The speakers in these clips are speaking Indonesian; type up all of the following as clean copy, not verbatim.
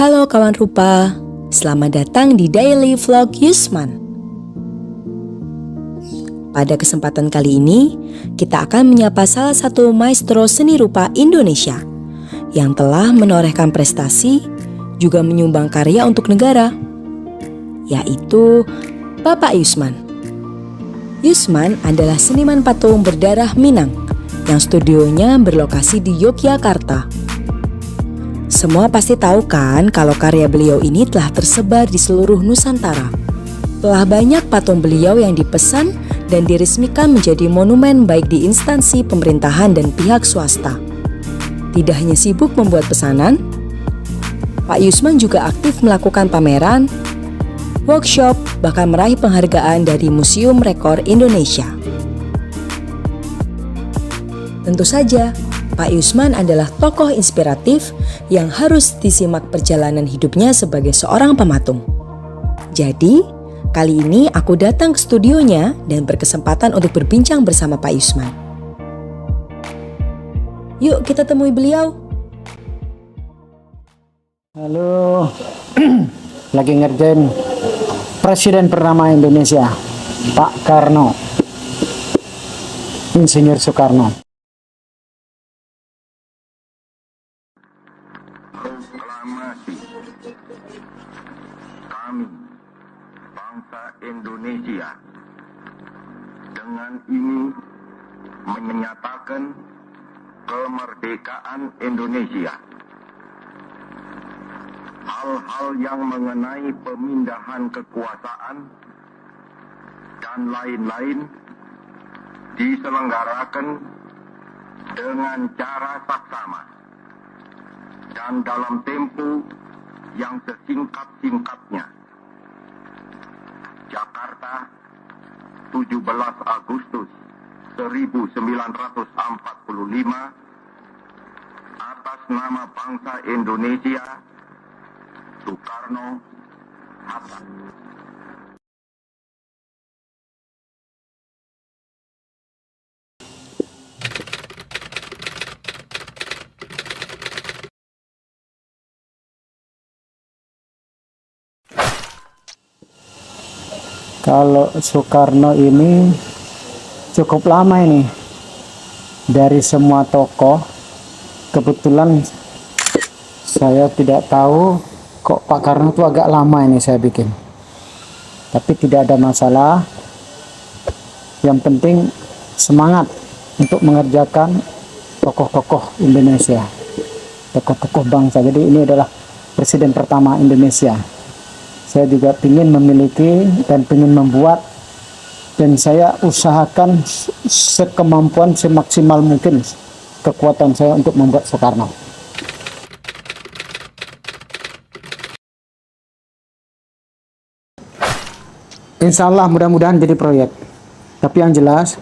Halo kawan rupa, selamat datang di Daily Vlog Yusman. Pada kesempatan kali ini, kita akan menyapa salah satu maestro seni rupa Indonesia yang telah menorehkan prestasi, juga menyumbang karya untuk negara, yaitu Bapak Yusman. Yusman adalah seniman patung berdarah Minang yang studionya berlokasi di Yogyakarta. Semua pasti tahu kan kalau karya beliau ini telah tersebar di seluruh Nusantara. Telah banyak patung beliau yang dipesan dan diresmikan menjadi monumen baik di instansi pemerintahan dan pihak swasta. Tidak hanya sibuk membuat pesanan, Pak Yusman juga aktif melakukan pameran, workshop, bahkan meraih penghargaan dari Museum Rekor Indonesia. Tentu saja, Pak Yusman adalah tokoh inspiratif yang harus disimak perjalanan hidupnya sebagai seorang pematung. Jadi, kali ini aku datang ke studionya dan berkesempatan untuk berbincang bersama Pak Yusman. Yuk kita temui beliau. Halo, lagi ngerjain Presiden pertama Indonesia, Pak Karno, Insinyur Soekarno. Proklamasi kami, bangsa Indonesia, dengan ini menyatakan kemerdekaan Indonesia. Hal-hal yang mengenai pemindahan kekuasaan dan lain-lain diselenggarakan dengan cara saksama dan dalam tempo yang sesingkat-singkatnya. Jakarta, 17 Agustus 1945, atas nama bangsa Indonesia, Soekarno Hatta. Kalau Soekarno ini cukup lama ini. Dari semua tokoh, kebetulan saya tidak tahu kok Pak Karno itu agak lama ini saya bikin. Tapi tidak ada masalah. Yang penting semangat untuk mengerjakan tokoh-tokoh Indonesia, tokoh-tokoh bangsa. Jadi ini adalah presiden pertama Indonesia. Saya juga ingin memiliki dan ingin membuat, dan saya usahakan sekemampuan, semaksimal mungkin kekuatan saya untuk membuat Soekarno. Insya Allah mudah-mudahan jadi proyek. Tapi yang jelas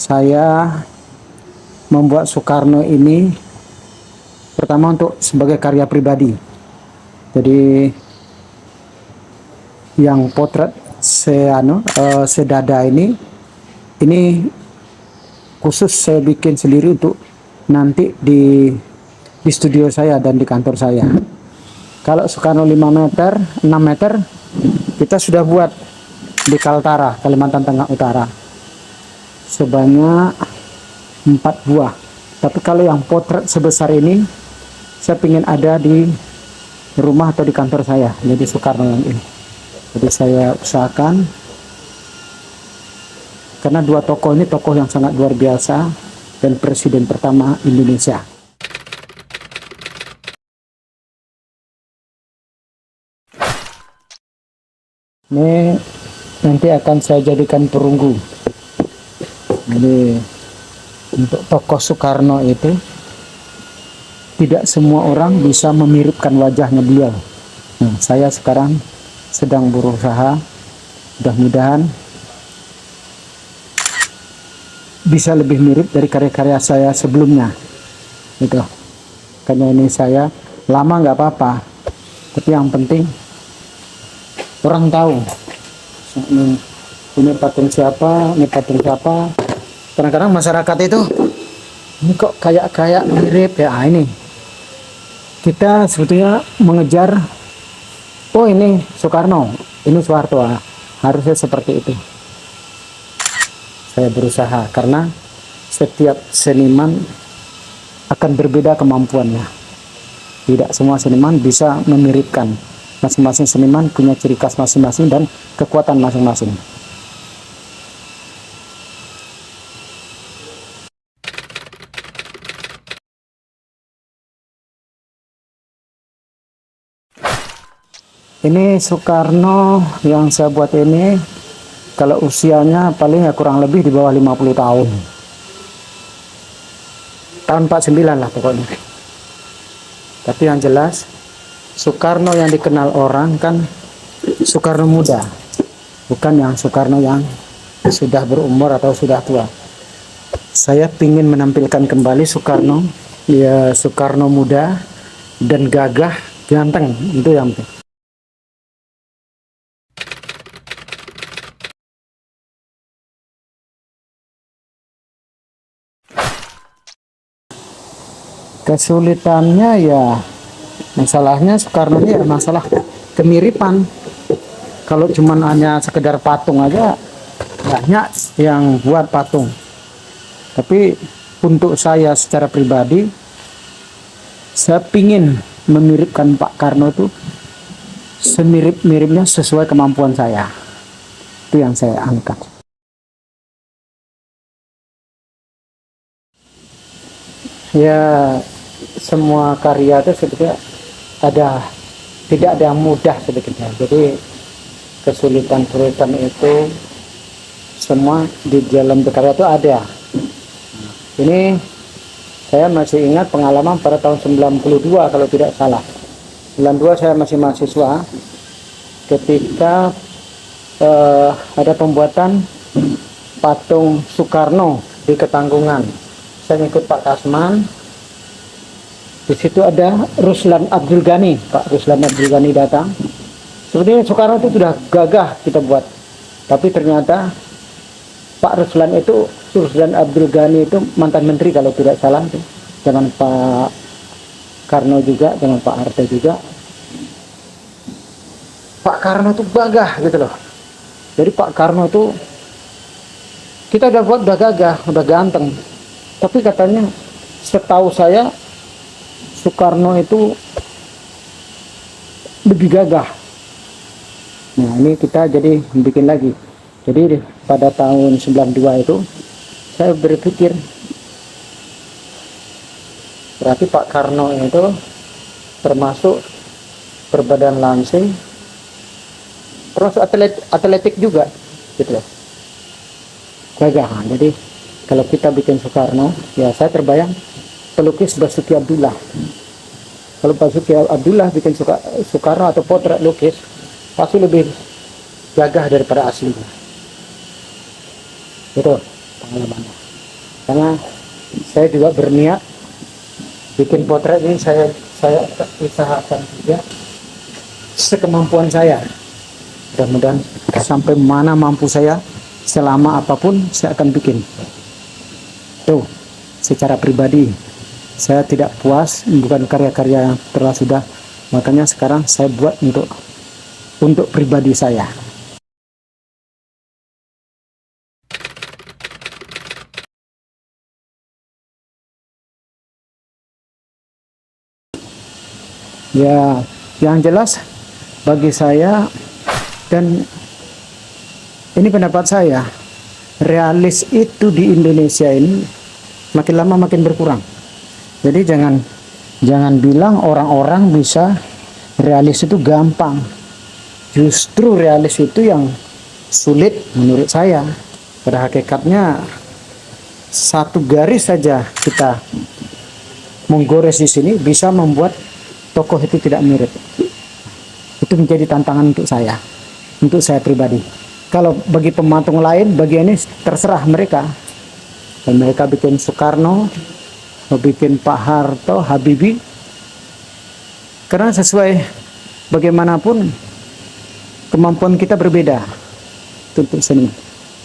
saya membuat Soekarno ini pertama untuk sebagai karya pribadi. Jadi yang potret sedada ini khusus saya bikin sendiri untuk nanti di studio saya dan di kantor saya. Kalau Soekarno 5 meter, 6 meter kita sudah buat di Kaltara, Kalimantan Tengah Utara, sebanyak 4 buah. Tapi kalau yang potret sebesar ini saya ingin ada di rumah atau di kantor saya, jadi Soekarno yang ini. Jadi saya usahakan, karena dua tokoh ini tokoh yang sangat luar biasa dan presiden pertama Indonesia. Ini nanti akan saya jadikan perunggu. Jadi untuk tokoh Soekarno itu tidak semua orang bisa memiripkan wajahnya beliau. Nah, saya sekarang sedang berusaha, mudah-mudahan bisa lebih mirip dari karya-karya saya sebelumnya gitu. Karena ini saya lama nggak apa-apa, tapi yang penting orang tahu ini patung siapa, ini patung siapa. Kadang-kadang masyarakat itu ini kok kayak mirip ya. Ini kita sebetulnya mengejar oh ini Soekarno, ini Soeharto, harusnya seperti itu. Saya berusaha karena setiap seniman akan berbeda kemampuannya. Tidak semua seniman bisa memiripkan. Masing-masing seniman punya ciri khas masing-masing dan kekuatan masing-masing. Ini Soekarno yang saya buat ini, kalau usianya paling ya kurang lebih di bawah 50 tahun. Tahun 49 lah pokoknya. Tapi yang jelas, Soekarno yang dikenal orang kan Soekarno muda. Bukan yang Soekarno yang sudah berumur atau sudah tua. Saya ingin menampilkan kembali Soekarno, ya Soekarno muda dan gagah, ganteng, itu yang penting. Kesulitannya ya, masalahnya Soekarno ini ya masalah kemiripan. Kalau cuman hanya sekedar patung aja, banyak yang buat patung. Tapi untuk saya secara pribadi, saya pingin memiripkan Pak Karno itu semirip-miripnya sesuai kemampuan saya. Itu yang saya angkat. Ya, semua karya itu sebetulnya tidak ada yang mudah sebetulnya. Jadi kesulitan-kesulitan itu semua di dalam berkarya itu ada. Ini saya masih ingat pengalaman pada tahun 92 kalau tidak salah. 92 saya masih mahasiswa ketika ada pembuatan patung Soekarno di Ketanggungan. Saya ikut Pak Kasman. Di situ ada Ruslan Abdul Ghani, Pak Ruslan Abdul Ghani datang. Sebenarnya Soekarno itu sudah gagah kita buat, tapi ternyata Pak Ruslan Abdul Ghani itu mantan menteri kalau tidak salah, dengan Pak Karno juga, dengan Pak Harto juga. Pak Karno itu gagah gitu loh. Jadi Pak Karno itu kita udah buat udah gagah, udah ganteng, tapi katanya setahu saya Soekarno itu lebih gagah. Nah ini kita jadi bikin lagi. Jadi pada tahun 92 itu saya berpikir berarti Pak Karno itu termasuk berbadan langsing, terus atletik juga gitu loh, gagah. Jadi kalau kita bikin Soekarno, ya saya terbayang pelukis Basuki Abdullah. Kalau Basuki Abdullah bikin Soekarno atau potret lukis, pasti lebih gagah daripada aslinya. Itu pengalamannya. Karena saya juga berniat bikin potret ini, saya usahakan juga sekemampuan saya. Mudah-mudahan sampai mana mampu saya, selama apapun saya akan bikin. Tuh, secara pribadi saya tidak puas bukan karya-karya yang telah sudah, makanya sekarang saya buat untuk pribadi saya. Ya, yang jelas bagi saya, dan ini pendapat saya, realis itu di Indonesia ini makin lama makin berkurang. Jadi jangan bilang orang-orang bisa realis itu gampang. Justru realis itu yang sulit menurut saya. Pada hakikatnya satu garis saja kita menggores di sini bisa membuat tokoh itu tidak mirip. Itu menjadi tantangan untuk saya pribadi. Kalau bagi pematung lain, bagi ini terserah mereka. Dan mereka bikin Soekarno, mau bikin Pak Harto, Habibie, karena sesuai bagaimanapun kemampuan kita berbeda untuk seni.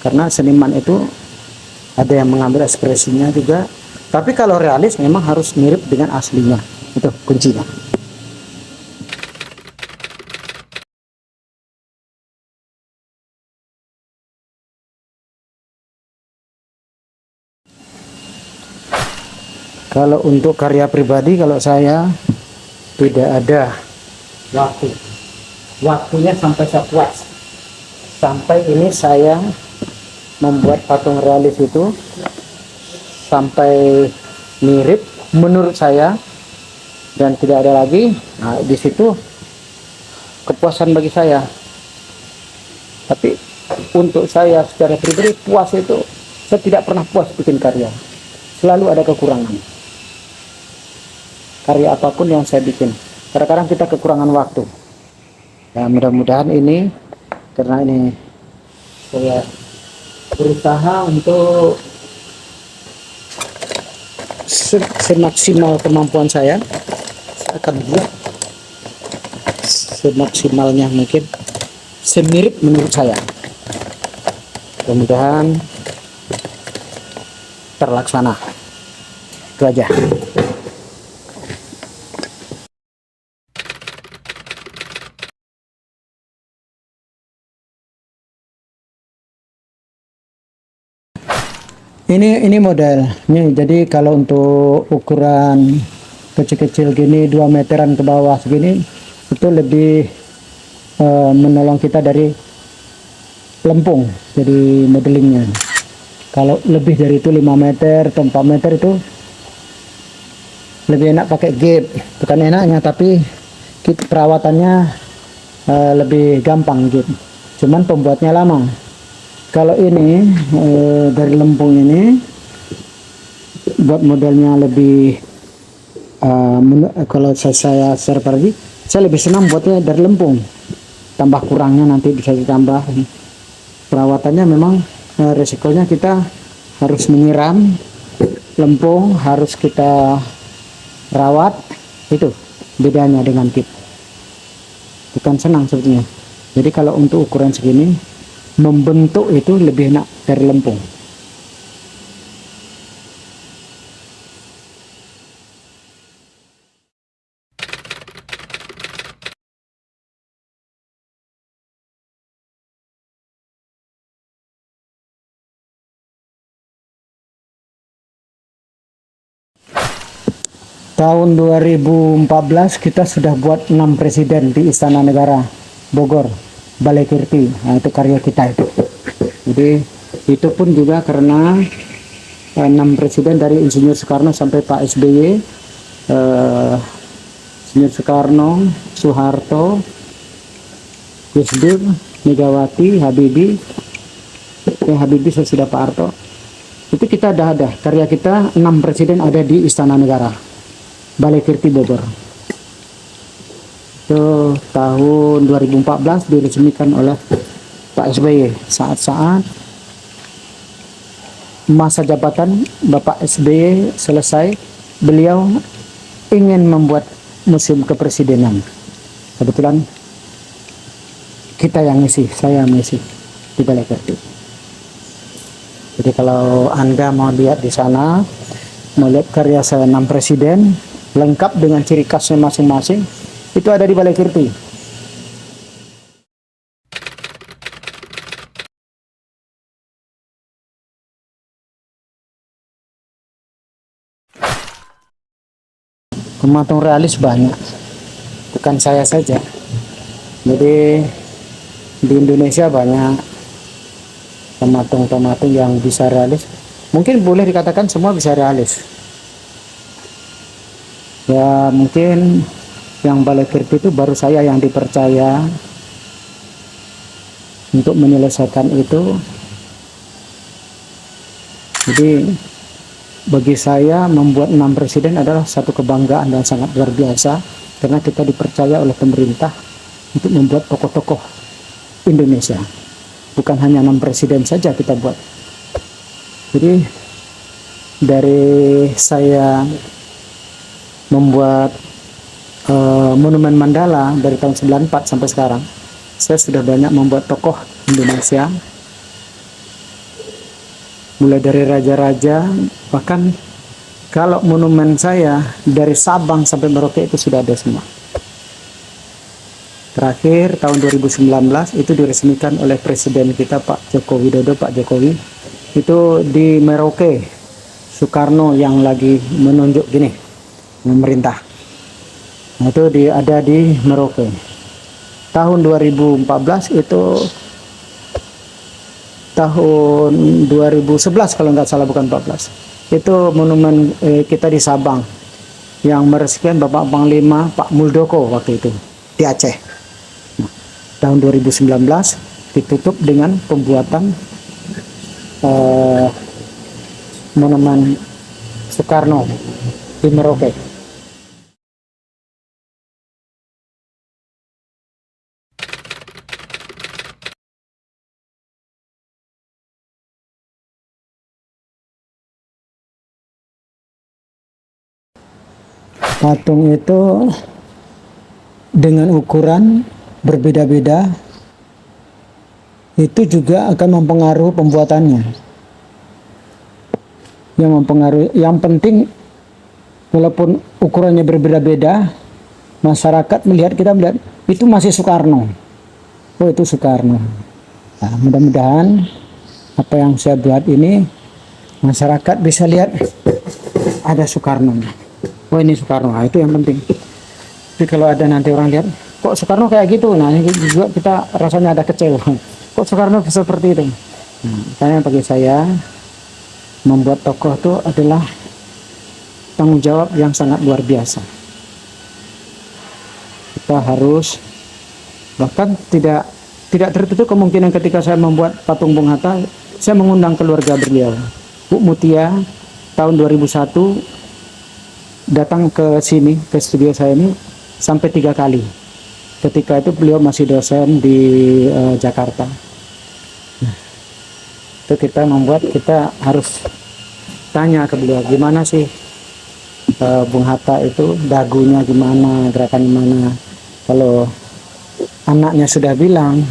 Karena seniman itu ada yang mengambil ekspresinya juga, tapi kalau realis memang harus mirip dengan aslinya. Itu kuncinya. Kalau untuk karya pribadi, kalau saya tidak ada waktunya sampai saya puas. Sampai ini saya membuat patung realis itu sampai mirip menurut saya dan tidak ada lagi. Nah, di situ kepuasan bagi saya. Tapi untuk saya secara pribadi puas itu, saya tidak pernah puas bikin karya. Selalu ada kekurangan. Karya apapun yang saya bikin, kadang-kadang kita kekurangan waktu. Ya, mudah-mudahan ini, karena ini saya berusaha untuk semaksimal kemampuan saya akan buat semaksimalnya mungkin, semirip menurut saya. Mudah-mudahan terlaksana. Itu aja. Ini model. Nih, jadi kalau untuk ukuran kecil-kecil gini 2 meteran ke bawah segini itu lebih menolong kita dari lempung. Jadi modelingnya. Kalau lebih dari itu 5 meter atau 4 meter itu lebih enak pakai gap. Bukan enaknya, tapi perawatannya lebih gampang gitu. Cuman pembuatnya lama. Kalau ini dari lempung ini buat modelnya lebih kalau saya share lagi, saya lebih senang buatnya dari lempung. Tambah kurangnya nanti bisa ditambah. Perawatannya memang resikonya kita harus menyiram lempung, harus kita rawat. Itu bedanya dengan kit. Bukan senang sebetulnya. Jadi kalau untuk ukuran segini, membentuk itu lebih enak dari lempung. Tahun 2014 kita sudah buat 6 presiden di Istana Negara Bogor, Balai Kirti. Nah, itu karya kita itu. Jadi itu pun juga karena 6 presiden dari Insinyur Soekarno sampai Pak SBY, Insinyur Soekarno, Soeharto, Gus Dur, Megawati, Habibie, Habibie sudah Pak Harto. Itu kita ada karya kita 6 presiden ada di Istana Negara, Balai Kirti Bogor. Itu tahun 2014 diresmikan oleh Pak SBY. Saat-saat masa jabatan Bapak SBY selesai, beliau ingin membuat museum kepresidenan. Kebetulan kita yang ngisi, saya ngisi di Balai Kirti. Jadi kalau Anda mau lihat di sana, mau lihat karya saya 6 presiden lengkap dengan ciri khasnya masing-masing, itu ada di Balai Kirti. Pematung realis banyak, bukan saya saja. Jadi di Indonesia banyak pematung-pematung yang bisa realis. Mungkin boleh dikatakan semua bisa realis. Ya mungkin yang Balai Kirti itu baru saya yang dipercaya untuk menyelesaikan itu. Jadi bagi saya membuat 6 presiden adalah satu kebanggaan dan sangat luar biasa, karena kita dipercaya oleh pemerintah untuk membuat tokoh-tokoh Indonesia. Bukan hanya 6 presiden saja kita buat. Jadi dari saya membuat Monumen Mandala dari tahun 94 sampai sekarang, saya sudah banyak membuat tokoh Indonesia, mulai dari raja-raja. Bahkan kalau monumen saya dari Sabang sampai Merauke itu sudah ada semua. Terakhir tahun 2019 itu diresmikan oleh Presiden kita Pak Joko Widodo, Pak Jokowi, itu di Merauke. Soekarno yang lagi menunjuk gini, memerintah. Nah, itu ada di Merauke. Tahun 2014 itu tahun 2011 kalau nggak salah, bukan 14. Itu monumen kita di Sabang yang meresmikan Bapak Panglima Pak Muldoko waktu itu di Aceh. Nah, tahun 2019 ditutup dengan pembuatan monumen Soekarno di Merauke. Patung itu dengan ukuran berbeda-beda, itu juga akan mempengaruhi pembuatannya. Yang penting walaupun ukurannya berbeda-beda, masyarakat kita melihat itu masih Soekarno. Oh, itu Soekarno. Nah, mudah-mudahan apa yang saya buat ini masyarakat bisa lihat ada Soekarno. Oh, ini Soekarno. Nah, itu yang penting. Tapi kalau ada nanti orang lihat, kok Soekarno kayak gitu, nah ini juga kita rasanya ada kecewa. Kok Soekarno seperti itu? Nah, karena bagi saya membuat tokoh itu adalah tanggung jawab yang sangat luar biasa. Kita harus, bahkan tidak tertutup kemungkinan ketika saya membuat patung Bung Hatta, saya mengundang keluarga beliau. Bu Mutia tahun 2001 datang ke sini, ke studio saya ini sampai 3 kali. Ketika itu beliau masih dosen di Jakarta. Nah, itu kita harus tanya ke beliau, gimana sih Bung Hatta itu dagunya gimana, gerakan gimana. Kalau anaknya sudah bilang,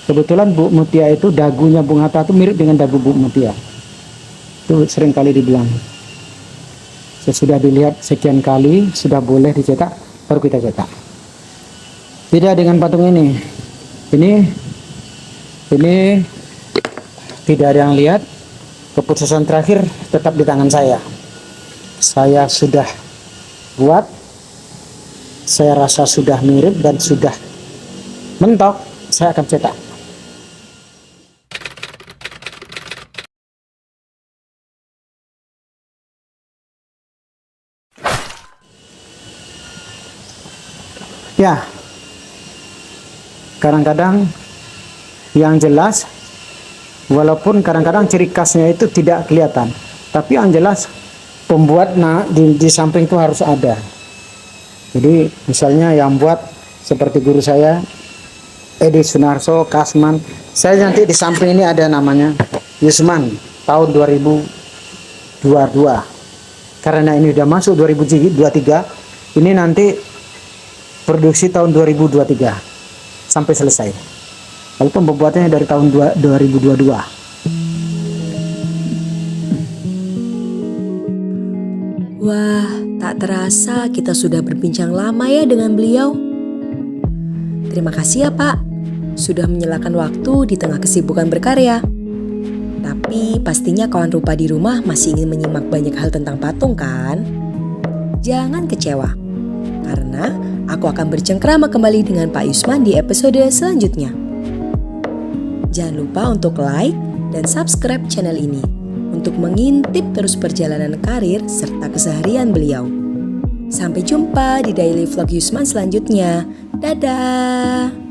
kebetulan Bu Mutia itu dagunya Bung Hatta itu mirip dengan dagu Bu Mutia. Itu sering kali dibilang. Sesudah dilihat sekian kali, sudah boleh dicetak, baru kita cetak. Beda dengan patung ini. Ini tidak ada yang lihat. Keputusan terakhir tetap di tangan saya. Saya sudah buat, saya rasa sudah mirip dan sudah mentok, saya akan cetak. Ya, kadang-kadang yang jelas, walaupun kadang-kadang ciri khasnya itu tidak kelihatan, tapi yang jelas pembuat di samping itu harus ada. Jadi misalnya yang buat seperti guru saya, Edi Sunarso, Kasman, saya nanti di samping ini ada namanya Yusman tahun 2022. Karena ini udah masuk 2023, ini nanti produksi tahun 2023 sampai selesai. Lalu pembuatannya dari tahun 2022. Wah, tak terasa kita sudah berbincang lama ya dengan beliau. Terima kasih ya Pak, sudah menyelakan waktu di tengah kesibukan berkarya. Tapi pastinya kawan rupa di rumah masih ingin menyimak banyak hal tentang patung kan? Jangan kecewa, karena aku akan bercengkrama kembali dengan Pak Yusman di episode selanjutnya. Jangan lupa untuk like dan subscribe channel ini untuk mengintip terus perjalanan karir serta keseharian beliau. Sampai jumpa di Daily Vlog Yusman selanjutnya. Dadah!